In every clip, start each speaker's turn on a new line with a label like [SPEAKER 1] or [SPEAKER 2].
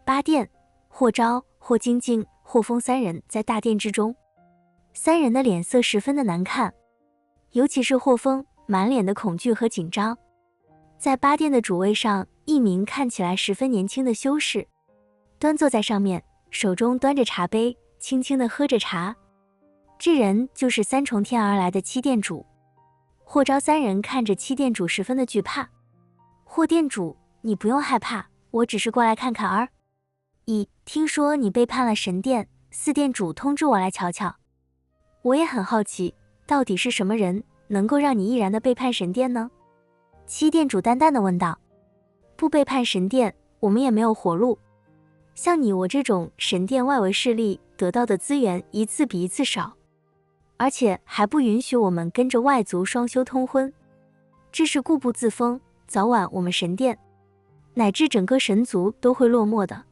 [SPEAKER 1] 八殿、霍昭、霍晶晶、霍风三人在大殿之中，三人的脸色十分的难看，尤其是霍风，满脸的恐惧和紧张。在八殿的主位上，一名看起来十分年轻的修士端坐在上面，手中端着茶杯，轻轻地喝着茶。这人就是三重天而来的七殿主。霍昭三人看着七殿主十分的惧怕。霍殿主，你不用害怕，我只是过来看看而已。听说你背叛了神殿，四殿主通知我来瞧瞧。我也很好奇，到底是什么人能够让你毅然的背叛神殿呢？七殿主淡淡的问道。不背叛神殿，我们也没有活路。像你我这种神殿外围势力得到的资源一次比一次少，而且还不允许我们跟着外族双修通婚，这是固步自封，早晚我们神殿乃至整个神族都会落寞的。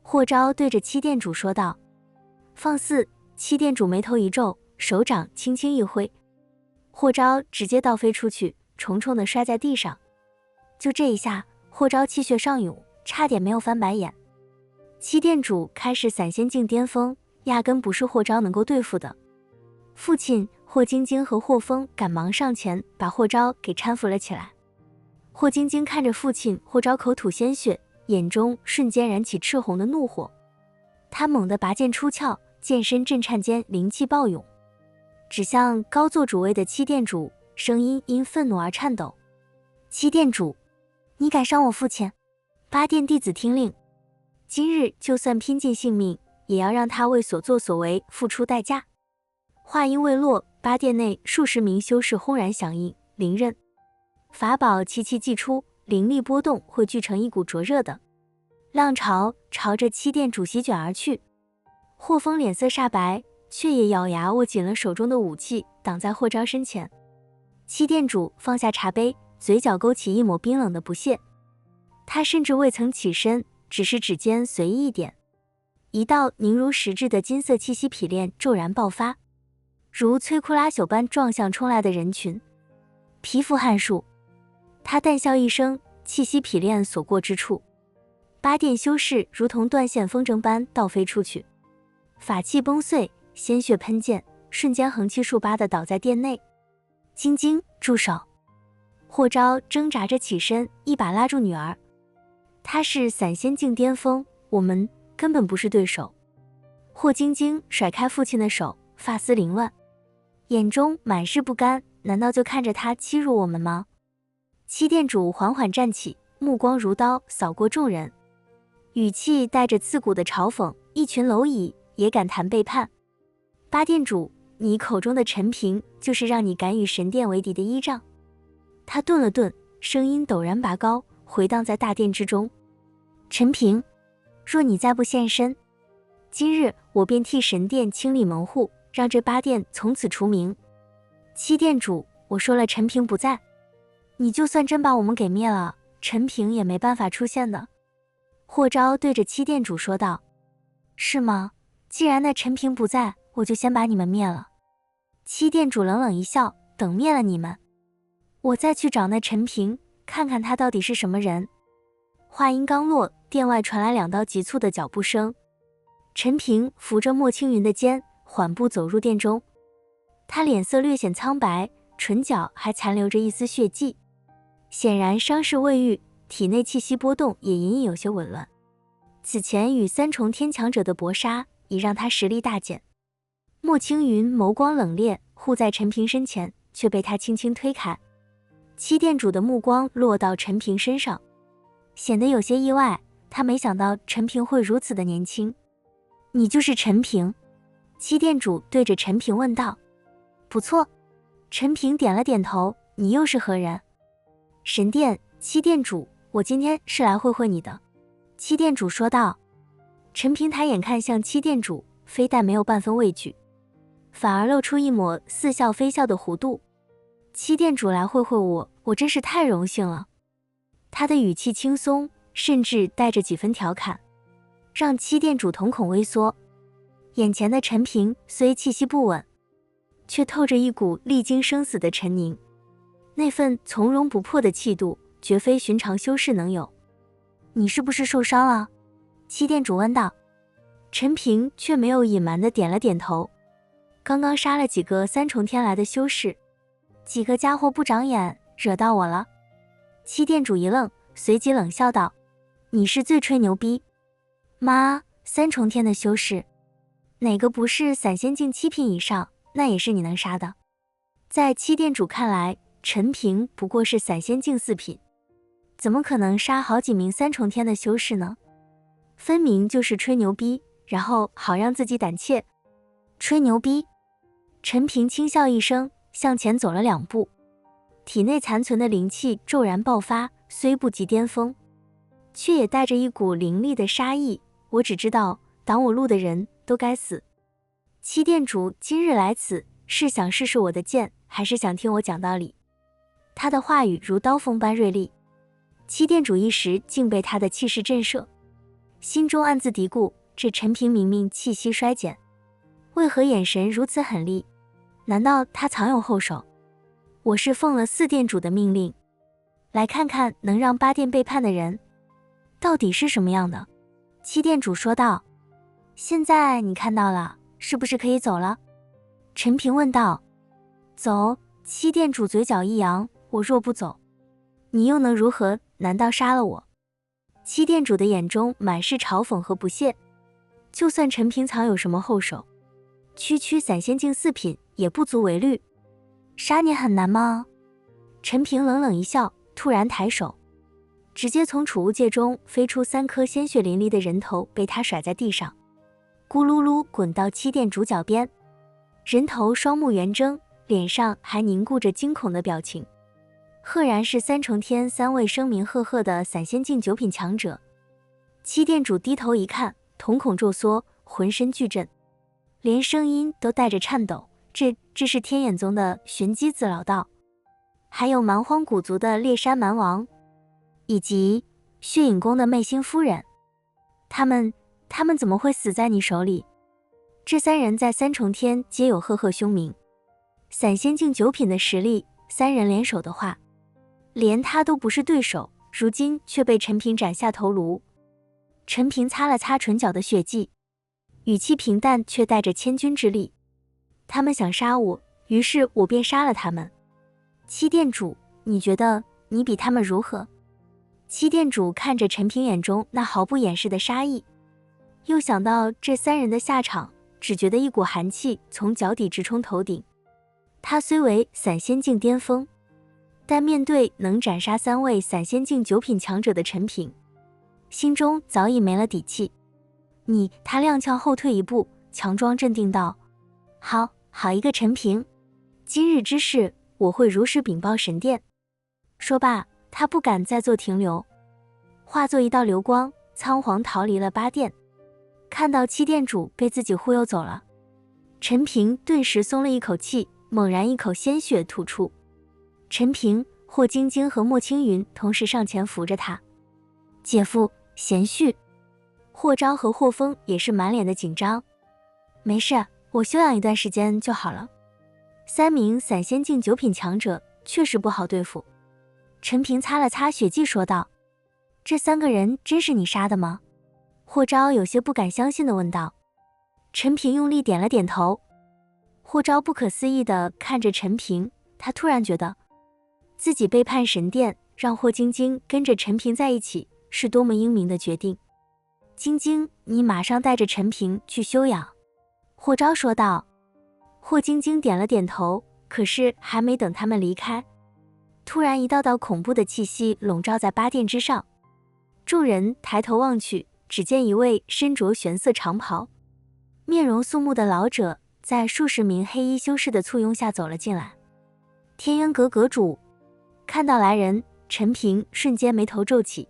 [SPEAKER 1] 霍昭对着七殿主说道。放肆！七殿主眉头一皱，手掌轻轻一挥，霍昭直接倒飞出去，重重的摔在地上。就这一下，霍昭气血上涌，差点没有翻白眼。七殿主开始散仙境巅峰，压根不是霍昭能够对付的。父亲霍晶晶和霍风赶忙上前，把霍昭给搀扶了起来。霍晶晶看着父亲霍昭口吐鲜血，眼中瞬间燃起赤红的怒火。他猛地拔剑出鞘，剑身震颤间灵气暴涌，指向高坐主位的七殿主，声音因愤怒而颤抖。七殿主，你敢伤我父亲？八殿弟子听令，今日就算拼尽性命，也要让他为所作所为付出代价。话音未落，八殿内数十名修士轰然响应，灵刃、法宝齐齐祭出，灵力波动汇聚成一股灼热的浪潮，朝着七殿主席卷而去。霍风脸色煞白，却也咬牙握紧了手中的武器，挡在霍昭身前。七殿主放下茶杯，嘴角勾起一抹冰冷的不屑。他甚至未曾起身，只是指尖随意一点，一道凝如实质的金色气息匹链骤然爆发，如摧枯拉朽般撞向冲来的人群。皮肤撼术。他淡笑一声，气息匹链所过之处，八殿修士如同断线风筝般倒飞出去，法器崩碎，鲜血喷溅，瞬间横七竖八地倒在殿内。晶晶，住手！霍昭挣扎着起身，一把拉住女儿。他是散仙境巅峰，我们根本不是对手。霍晶晶甩开父亲的手，发丝凌乱，眼中满是不甘，难道就看着他欺辱我们吗？七殿主缓缓站起，目光如刀扫过众人，语气带着刺骨的嘲讽，一群蝼蚁也敢谈背叛？八殿主，你口中的陈平就是让你敢与神殿为敌的依仗？他顿了顿，声音陡然拔高，回荡在大殿之中。陈平，若你再不现身，今日我便替神殿清理门户，让这八殿从此除名。七殿主，我说了，陈平不在，你就算真把我们给灭了，陈平也没办法出现的。霍昭对着七殿主说道。是吗？既然那陈平不在，我就先把你们灭了。七殿主冷冷一笑，等灭了你们，我再去找那陈平，看看他到底是什么人。话音刚落，殿外传来两道急促的脚步声。陈平扶着莫青云的肩，缓步走入殿中。他脸色略显苍白，唇角还残留着一丝血迹，显然伤势未愈，体内气息波动也隐隐有些紊乱。此前与三重天强者的搏杀已让他实力大减。莫青云眸光冷冽，护在陈平身前，却被他轻轻推开。七殿主的目光落到陈平身上，显得有些意外，他没想到陈平会如此的年轻。你就是陈平？七殿主对着陈平问道。不错。陈平点了点头。你又是何人？神殿。七殿主，我今天是来会会你的。七殿主说道。陈平抬眼看向七殿主，非但没有半分畏惧，反而露出一抹似笑非笑的弧度。七殿主来会会我，我真是太荣幸了。他的语气轻松，甚至带着几分调侃，让七殿主瞳孔微缩。眼前的陈平虽气息不稳，却透着一股历经生死的沉凝，那份从容不迫的气度，绝非寻常修士能有。你是不是受伤了？七店主问道。陈平却没有隐瞒的点了点头。刚刚杀了几个三重天来的修士，几个家伙不长眼，惹到我了。七店主一愣，随即冷笑道：你是最吹牛逼。妈，三重天的修士，哪个不是散仙境7品以上，那也是你能杀的。在七店主看来，陈平不过是散仙境4品，怎么可能杀好几名三重天的修士呢？分明就是吹牛逼，然后好让自己胆怯。吹牛逼！陈平轻笑一声，向前走了2步，体内残存的灵气骤然爆发，虽不及巅峰，却也带着一股凌厉的杀意。我只知道，挡我路的人都该死。七店主今日来此，是想试试我的剑，还是想听我讲道理？他的话语如刀锋般锐利，七店主一时竟被他的气势震慑，心中暗自嘀咕：这陈平明明气息衰减，为何眼神如此狠厉？难道他藏有后手？我是奉了4店主的命令，来看看能让8店背叛的人到底是什么样的。七店主说道。现在你看到了，是不是可以走了？陈平问道。走？七店主嘴角一扬，我若不走，你又能如何？难道杀了我？七店主的眼中满是嘲讽和不屑。就算陈平藏有什么后手，区区散仙境4品也不足为虑。杀你很难吗？陈平冷冷一笑，突然抬手，直接从储物戒中飞出3颗鲜血淋漓的人头，被他甩在地上，咕噜噜滚到七店主脚边。人头双目圆睁，脸上还凝固着惊恐的表情，赫然是三重天3位声名赫赫的散仙境9品强者。七店主低头一看，瞳孔骤缩，浑身巨震，连声音都带着颤抖。这是天眼宗的玄机子老道，还有蛮荒古族的猎山蛮王，以及血影宫的媚星夫人，他们怎么会死在你手里？这3人在三重天皆有赫赫凶名，散仙境9品的实力，3人联手的话，连他都不是对手，如今却被陈平斩下头颅。陈平擦了擦唇角的血迹，语气平淡却带着千钧之力。他们想杀我，于是我便杀了他们。七店主，你觉得你比他们如何？七店主看着陈平眼中那毫不掩饰的杀意，又想到这3人的下场，只觉得一股寒气从脚底直冲头顶。他虽为散仙境巅峰，但面对能斩杀3位散仙境9品强者的陈平，心中早已没了底气。他踉跄后退一步，强装镇定道：好一个陈平，今日之事我会如实禀报神殿。说罢，他不敢再做停留，化作一道流光，仓皇逃离了8店。看到七店主被自己忽悠走了，陈平顿时松了一口气，猛然一口鲜血吐出。陈平、霍晶晶和莫青云同时上前扶着他。姐夫，贤婿。霍昭和霍风也是满脸的紧张。没事，我休养一段时间就好了。3名散仙境9品强者确实不好对付。陈平擦了擦血迹说道。这3个人真是你杀的吗？霍昭有些不敢相信地问道。陈平用力点了点头。霍昭不可思议地看着陈平，他突然觉得自己背叛神殿，让霍晶晶跟着陈平在一起，是多么英明的决定。晶晶，你马上带着陈平去休养。霍昭说道。霍晶晶点了点头，可是还没等他们离开，突然一道道恐怖的气息笼罩在8店之上。众人抬头望去，只见一位身着玄色长袍，面容肃穆的老者在数十名黑衣修士的簇拥下走了进来。天渊阁阁主。看到来人，陈平瞬间眉头皱起。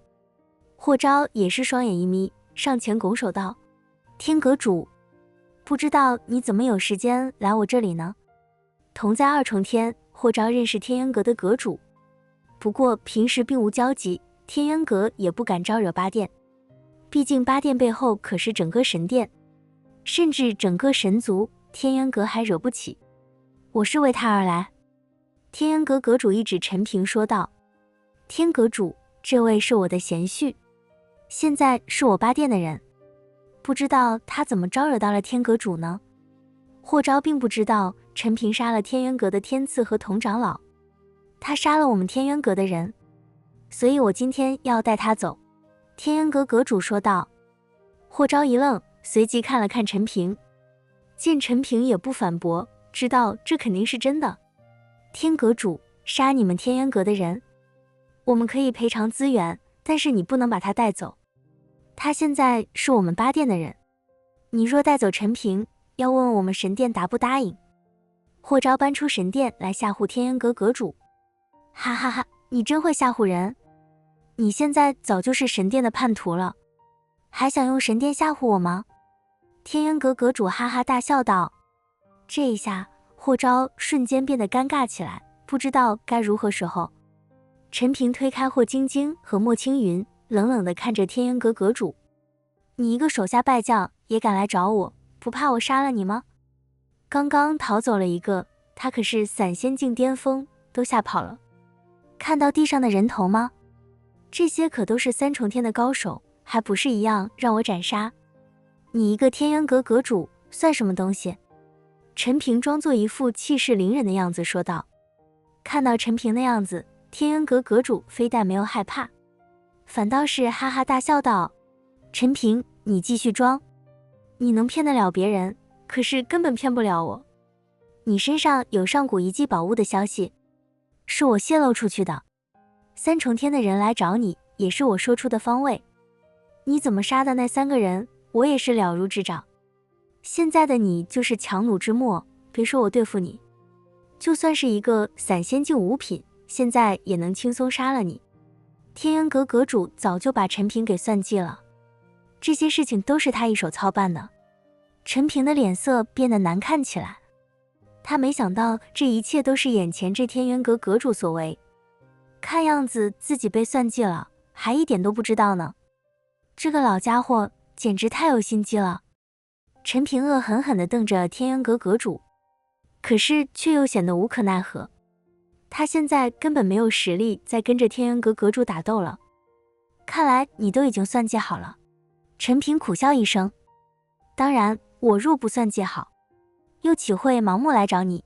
[SPEAKER 1] 霍昭也是双眼一眯，上前拱手道：天阁主，不知道你怎么有时间来我这里呢？同在2重天，霍昭认识天渊阁的阁主，不过平时并无交集，天渊阁也不敢招惹8店，毕竟8店背后可是整个神殿，甚至整个神族，天渊阁还惹不起。我是为他而来。天渊阁阁主一指陈平说道：天阁主，这位是我的贤婿，现在是我8店的人，不知道他怎么招惹到了天阁主呢？霍昭并不知道陈平杀了天渊阁的天赐和童长老，他杀了我们天渊阁的人，所以我今天要带他走。天渊阁阁主说道。霍昭一愣，随即看了看陈平，见陈平也不反驳，知道这肯定是真的。天阁主，杀你们天渊阁的人，我们可以赔偿资源，但是你不能把他带走。他现在是我们八殿的人，你若带走陈平，要问我们神殿答不答应。霍昭搬出神殿来吓唬天渊阁阁主。哈哈哈，你真会吓唬人，你现在早就是神殿的叛徒了，还想用神殿吓唬我吗？天渊阁阁主哈哈大笑道。这一下霍昭瞬间变得尴尬起来，不知道该如何是好。陈平推开霍晶晶和莫青云，冷冷地看着天渊阁阁主，你一个手下败将也敢来找我，不怕我杀了你吗？刚刚逃走了一个，他可是散仙境巅峰，都吓跑了。看到地上的人头吗？这些可都是三重天的高手，还不是一样让我斩杀？你一个天渊阁阁主算什么东西？陈平装作一副气势凌人的样子说道。看到陈平的样子，天渊阁阁主非但没有害怕，反倒是哈哈大笑道。陈平，你继续装，你能骗得了别人，可是根本骗不了我。你身上有上古遗迹宝物的消息，是我泄露出去的，三重天的人来找你，也是我说出的方位。你怎么杀的那3个人，我也是了如指掌。现在的你就是强弩之末，别说我对付你，就算是一个散仙境五品，现在也能轻松杀了你。天渊阁阁主早就把陈平给算计了，这些事情都是他一手操办的。陈平的脸色变得难看起来，他没想到这一切都是眼前这天渊阁阁主所为，看样子自己被算计了，还一点都不知道呢。这个老家伙简直太有心机了。陈平恶狠狠地瞪着天渊阁阁主，可是却又显得无可奈何。他现在根本没有实力再跟着天渊阁阁主打斗了。看来你都已经算计好了。陈平苦笑一声，当然，我若不算计好，又岂会盲目来找你？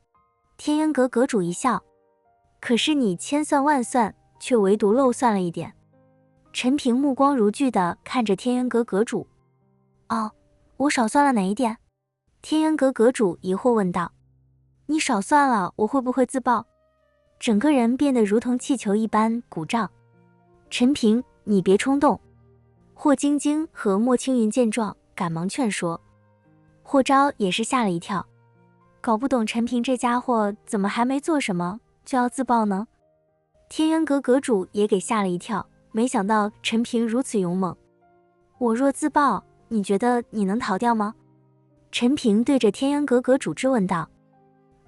[SPEAKER 1] 天渊阁阁主一笑，可是你千算万算，却唯独漏算了一点。陈平目光如炬地看着天渊阁阁主。哦，我少算了哪一点？天渊阁阁主疑惑问道。你少算了，我会不会自爆？整个人变得如同气球一般鼓胀。陈平，你别冲动。霍晶晶和莫青云见状，赶忙劝说。霍昭也是吓了一跳，搞不懂陈平这家伙怎么还没做什么就要自爆呢？天渊阁阁主也给吓了一跳，没想到陈平如此勇猛。我若自爆，你觉得你能逃掉吗？陈平对着天渊阁阁主质问道。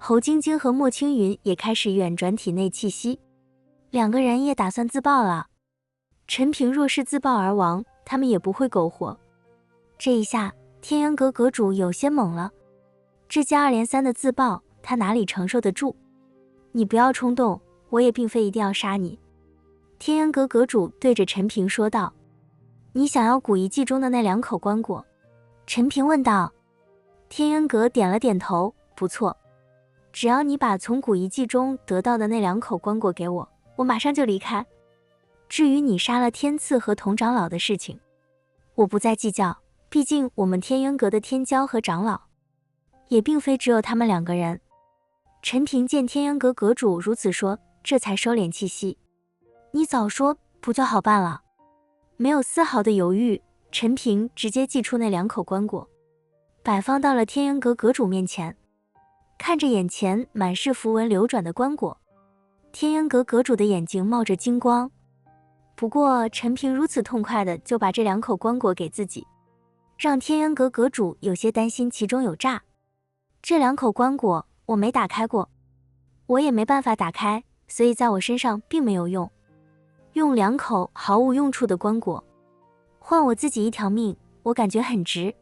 [SPEAKER 1] 侯晶晶和莫青云也开始远转体内气息，两个人也打算自爆了。陈平若是自爆而亡，他们也不会苟活。这一下天渊阁阁主有些懵了，这接二连三的自爆，他哪里承受得住？你不要冲动，我也并非一定要杀你。天渊阁阁主对着陈平说道。你想要古遗迹中的那2口棺椁？陈平问道。天渊阁点了点头，不错，只要你把从古遗迹中得到的那2口棺椁给我，我马上就离开。至于你杀了天赐和童长老的事情，我不再计较，毕竟我们天渊阁的天骄和长老也并非只有他们2个人。陈平见天渊阁阁主如此说，这才收敛气息。你早说不就好办了？没有丝毫的犹豫，陈平直接祭出那2口棺椁，摆放到了天渊阁阁主面前。看着眼前满是符文流转的棺椁，天渊阁阁主的眼睛冒着金光。不过陈平如此痛快的就把这2口棺椁给自己，让天渊阁阁主有些担心其中有诈。这2口棺椁我没打开过，我也没办法打开，所以在我身上并没有用。用2口毫无用处的棺椁换我自己一条命，我感觉很值。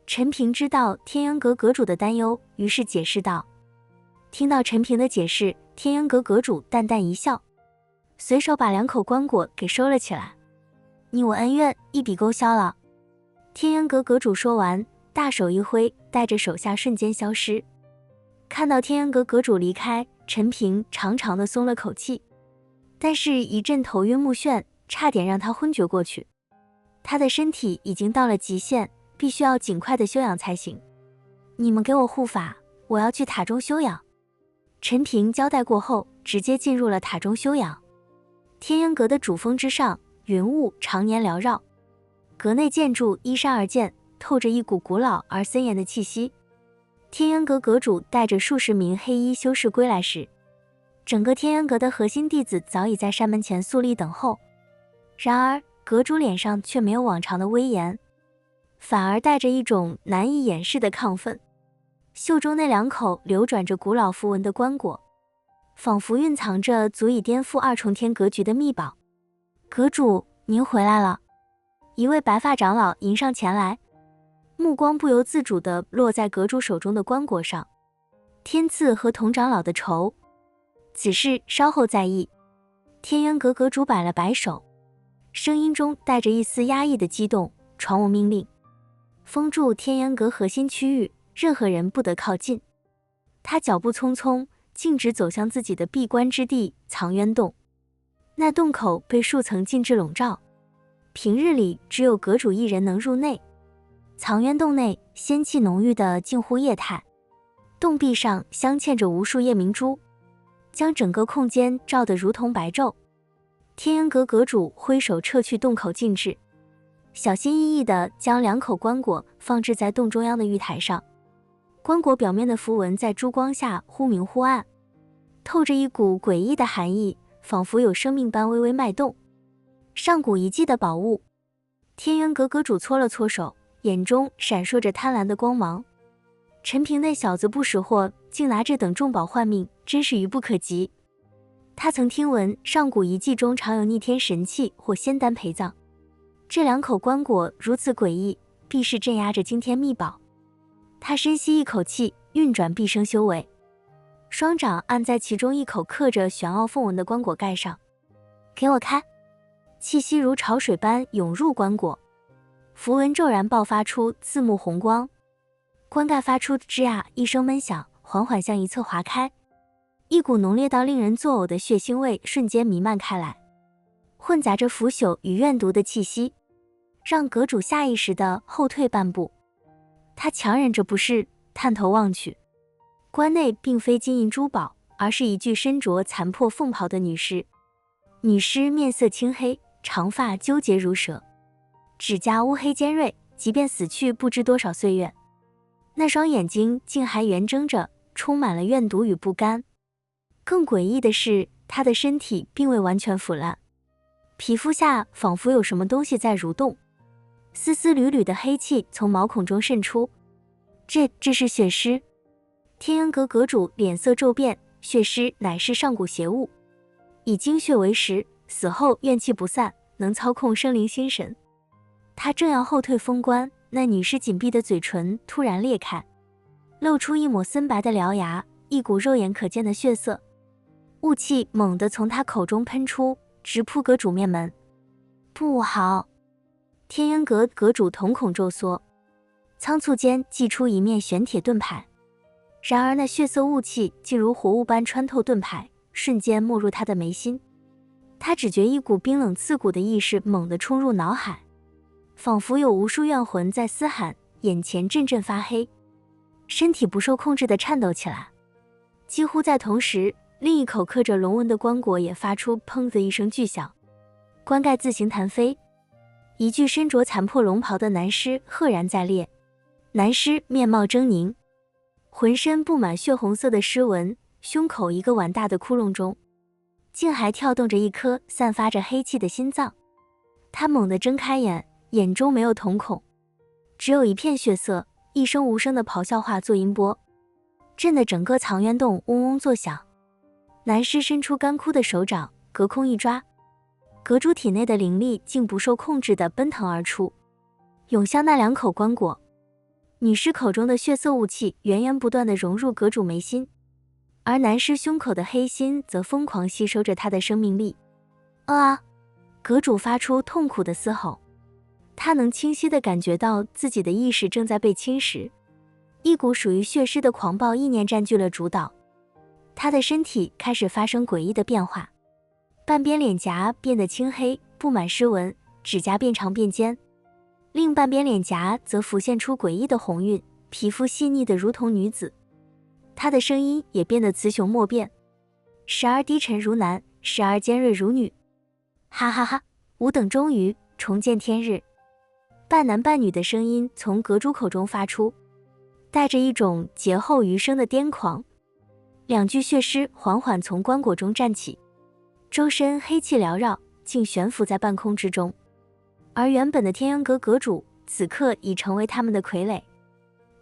[SPEAKER 1] 陈平知道天渊阁阁主的担忧，于是解释道。听到陈平的解释，天渊阁阁主淡淡一笑，随手把2口棺椁给收了起来。你我恩怨一笔勾销了。天渊阁阁主说完，大手一挥，带着手下瞬间消失。看到天渊阁阁主离开，陈平长长的松了口气，但是一阵头晕目眩，差点让他昏厥过去。他的身体已经到了极限，必须要尽快的休养才行。你们给我护法，我要去塔中休养。陈平交代过后，直接进入了塔中休养。天渊阁的主峰之上，云雾常年缭绕，阁内建筑依山而建，透着一股古老而森严的气息。天渊阁阁主带着数十名黑衣修士归来时，整个天渊阁的核心弟子早已在山门前肃立等候。然而阁主脸上却没有往常的威严，反而带着一种难以掩饰的亢奋。袖中那2口流转着古老符文的棺椁，仿佛蕴藏着足以颠覆2重天格局的秘宝。阁主，您回来了。一位白发长老迎上前来，目光不由自主地落在阁主手中的棺椁上。天赐和童长老的仇，此事稍后再议。天渊阁阁主摆了摆手，声音中带着一丝压抑的激动，传我命令，封住天渊阁核心区域，任何人不得靠近。他脚步匆匆，径直走向自己的闭关之地藏渊洞。那洞口被数层禁制笼罩，平日里只有阁主一人能入内。藏渊洞内仙气浓郁的近乎液态，洞壁上镶嵌着无数夜明珠，将整个空间照得如同白昼。天渊阁阁主挥手撤去洞口禁制，小心翼翼地将2口棺椁放置在洞中央的玉台上。棺椁表面的符文在珠光下忽明忽暗，透着一股诡异的寒意，仿佛有生命般微微脉动。上古遗迹的宝物。天渊阁阁主搓了搓手，眼中闪烁着贪婪的光芒。陈平那小子不识货，竟拿这等重宝换命，真是愚不可及。他曾听闻上古遗迹中常有逆天神器或仙丹陪葬，这2口棺椁如此诡异，必是镇压着惊天秘宝。他深吸一口气，运转毕生修为，双掌按在其中一口刻着玄奥凤纹的棺椁盖上。给我开！气息如潮水般涌入棺椁，符文骤然爆发出刺目红光，棺盖发出吱呀一声闷响，缓缓向一侧滑开。一股浓烈到令人作呕的血腥味瞬间弥漫开来，混杂着腐朽与怨毒的气息，让阁主下意识地后退半步。他强忍着不适，探头望去，棺内并非金银珠宝，而是一具身着残破凤袍的女尸。女尸面色青黑，长发纠结如蛇，指甲乌黑尖锐，即便死去不知多少岁月，那双眼睛竟还圆睁着，充满了怨毒与不甘。更诡异的是，她的身体并未完全腐烂，皮肤下仿佛有什么东西在蠕动，丝丝缕缕的黑气从毛孔中渗出。这是血尸。天渊阁阁主脸色骤变，血尸乃是上古邪物，以精血为食，死后怨气不散，能操控生灵心神。他正要后退封棺，那女尸紧闭的嘴唇突然裂开，露出一抹森白的獠牙，一股肉眼可见的血色。雾气猛地从他口中喷出，直扑阁主面门。不好！天渊阁阁主瞳孔骤缩，仓促间祭出一面玄铁盾牌。然而那血色雾气竟如火雾般穿透盾牌，瞬间没入他的眉心。他只觉一股冰冷刺骨的意识猛地冲入脑海，仿佛有无数怨魂在嘶喊，眼前阵阵发黑，身体不受控制地颤抖起来。几乎在同时，另一口刻着龙纹的棺椁也发出砰的一声巨响，棺盖自行弹飞。一具身着残破龙袍的男尸赫然在列，男尸面貌狰狞，浑身布满血红色的尸纹，胸口一个碗大的窟窿中竟还跳动着一颗散发着黑气的心脏。他猛地睁开眼，眼中没有瞳孔，只有一片血色，一声无声的咆哮化作音波，震得整个藏渊洞嗡嗡作响。男尸伸出干枯的手掌，隔空一抓，阁主体内的灵力竟不受控制地奔腾而出，涌向那2口棺椁。女尸口中的血色雾气源源不断地融入阁主眉心，而男尸胸口的黑心则疯狂吸收着他的生命力。啊！阁主发出痛苦的嘶吼，他能清晰地感觉到自己的意识正在被侵蚀，一股属于血尸的狂暴意念占据了主导。他的身体开始发生诡异的变化，半边脸颊变得青黑，布满湿纹，指甲变长变尖，另半边脸颊则浮现出诡异的红晕，皮肤细腻得如同女子。他的声音也变得雌雄莫辨，时而低沉如男，时而尖锐如女。哈哈哈，吾等终于重见天日。半男半女的声音从阁主口中发出，带着一种劫后余生的癫狂。两具血尸缓缓从棺椁中站起，周身黑气缭绕，竟悬浮在半空之中。而原本的天渊阁阁主此刻已成为他们的傀儡，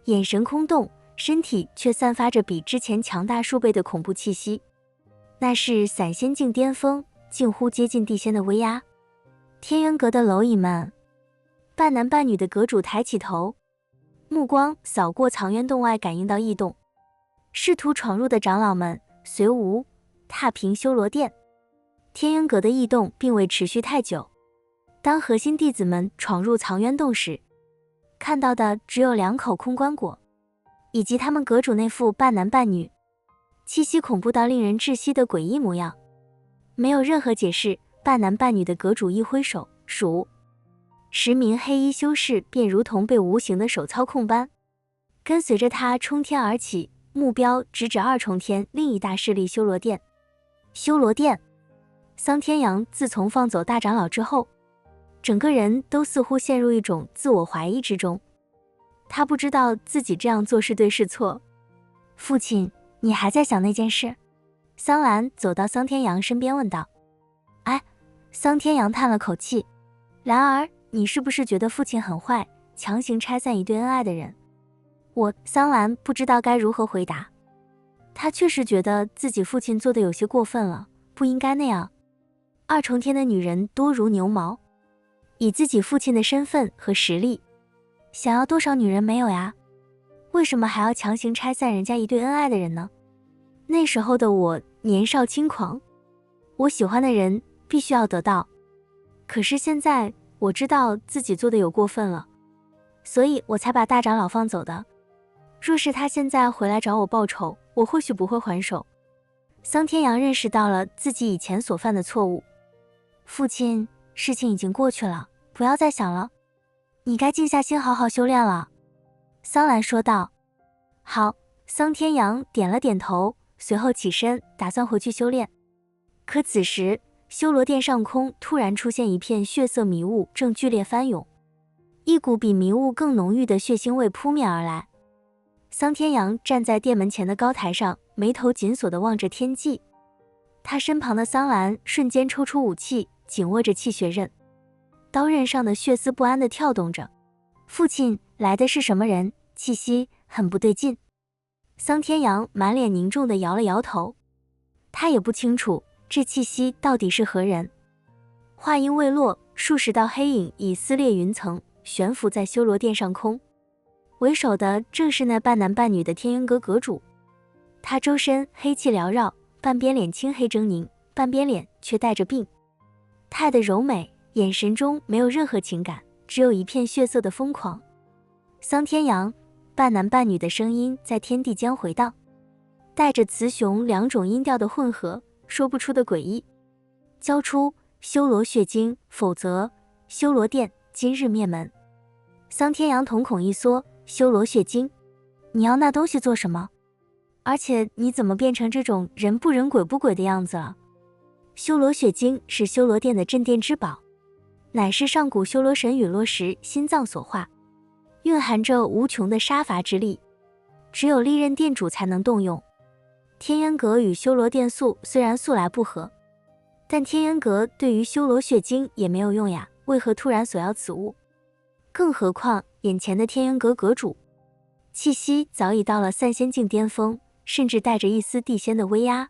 [SPEAKER 1] 眼神空洞，身体却散发着比之前强大数倍的恐怖气息。那是散仙境巅峰，近乎接近地仙的威压。天渊阁的蝼蚁们！半男半女的阁主抬起头，目光扫过藏渊洞外，感应到异动。试图闯入的长老们随无踏平修罗殿。天渊阁的异动并未持续太久，当核心弟子们闯入藏渊洞时，看到的只有2口空棺椁，以及他们阁主那副半男半女、气息恐怖到令人窒息的诡异模样。没有任何解释，半男半女的阁主一挥手，数10名黑衣修士便如同被无形的手操控般，跟随着他冲天而起，目标直指二重天另一大势力修罗殿。修罗殿，桑天阳自从放走大长老之后，整个人都似乎陷入一种自我怀疑之中。他不知道自己这样做是对是错。父亲，你还在想那件事？桑兰走到桑天阳身边问道。哎，桑天阳叹了口气。然而，你是不是觉得父亲很坏，强行拆散一对恩爱的人？桑兰不知道该如何回答。他确实觉得自己父亲做的有些过分了，不应该那样。二重天的女人多如牛毛，以自己父亲的身份和实力，想要多少女人没有呀？为什么还要强行拆散人家一对恩爱的人呢？那时候的我年少轻狂，我喜欢的人必须要得到。可是现在我知道自己做的有过分了，所以我才把大长老放走的。若是他现在回来找我报仇，我或许不会还手。桑天阳认识到了自己以前所犯的错误。父亲，事情已经过去了，不要再想了，你该静下心好好修炼了。桑兰说道。好，桑天阳点了点头，随后起身打算回去修炼。可此时修罗殿上空突然出现一片血色迷雾，正剧烈翻涌，一股比迷雾更浓郁的血腥味扑面而来。桑天阳站在殿门前的高台上，眉头紧锁地望着天际。他身旁的桑兰瞬间抽出武器，紧握着气血刃，刀刃上的血丝不安地跳动着。父亲，来的是什么人？气息很不对劲。桑天阳满脸凝重地摇了摇头，他也不清楚这气息到底是何人。话音未落，数十道黑影已撕裂云层，悬浮在修罗殿上空。为首的正是那半男半女的天渊阁阁主，他周身黑气缭绕，半边脸青黑狰狞，半边脸却带着病态的柔美，眼神中没有任何情感，只有一片血色的疯狂。桑天阳，半男半女的声音在天地间回荡，带着雌雄2种音调的混合，说不出的诡异。交出修罗血晶，否则修罗殿今日灭门。桑天阳瞳孔一缩，修罗血晶，你要那东西做什么？而且你怎么变成这种人不人鬼不鬼的样子了？修罗血晶是修罗殿的镇殿之宝，乃是上古修罗神陨落时心脏所化，蕴含着无穷的杀伐之力，只有历任殿主才能动用。天渊阁与修罗殿虽然素来不和，但天渊阁对于修罗血晶也没有用呀，为何突然索要此物？更何况眼前的天渊阁阁主气息早已到了散仙境巅峰，甚至带着一丝地仙的威压。